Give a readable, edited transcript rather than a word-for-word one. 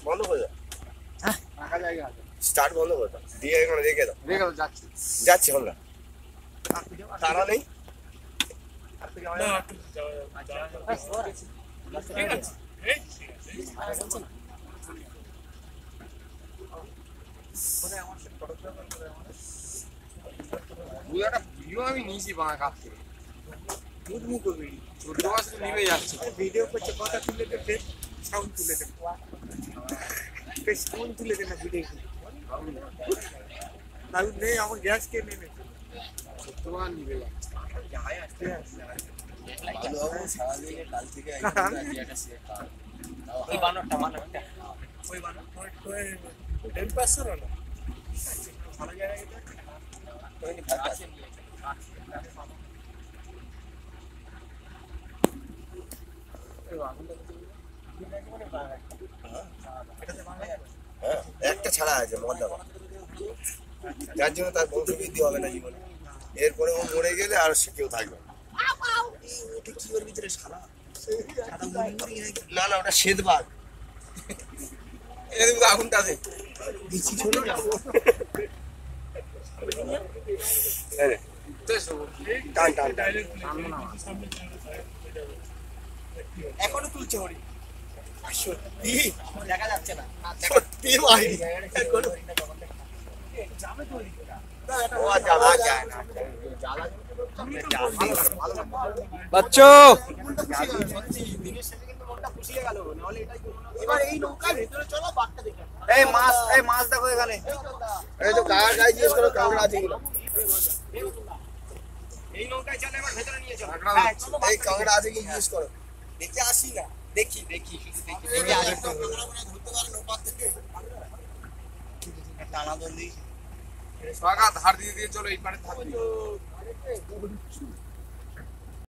বন্ধ করে দাও। হ্যাঁ ফাঁকা জায়গা আছে। স্টার্ট বন্ধ করে দাও, দিয়ে এখানে রেখে দাও। রেখে দাও, যাচ্ছি যাচ্ছি আমরা, তারা নেই। আমি নিয়েছি বাঁ কাছ থেকে নিভে যাচ্ছে। ভিডিও করছে, কথা তুলে দে, ফের সাউন্ড তুলে দে, ফের সাউন্ড তুলে দে না ভিডিও। তাহলে নেই, আমার গ্যাস কে নেবে তোমার নিভে যাচ্ছে। ওই বানরটা ওই বানরটা টেন পার্সেন্ট হলো ভালো জায়গায় একটা ছাড়া আছে মজা, যার জন্য তার বংশবৃদ্ধি হবে না জীবনে। এরপরে ও মরে গেলে আর সে কেউ থাকবে কি ওর ভিতরে সারা না, না ওটা শ্বেতবাঘ। আগুনটা আছে টান টান টান। এখনো তুলছে হরি, সত্যি দেখা যাচ্ছে না, সত্যি ভাই বাচ্চো এবার এই নৌকার ভেতরে চলো, বাঘটা দেখে এই মাছ দেখো এখানে। এই তো কার গায়ে জিজ্ঞেস করো, কাঁকড়া আছে কিনা। এই নৌকায় চলে, এবার ভেতরে নিয়ে চলো। এই কাঁকড়া আছে কি জিজ্ঞেস করো। দেখে আসি না, দেখি টানা বন্দি ধার দিয়ে চলো এই পারে ধার দিয়ে।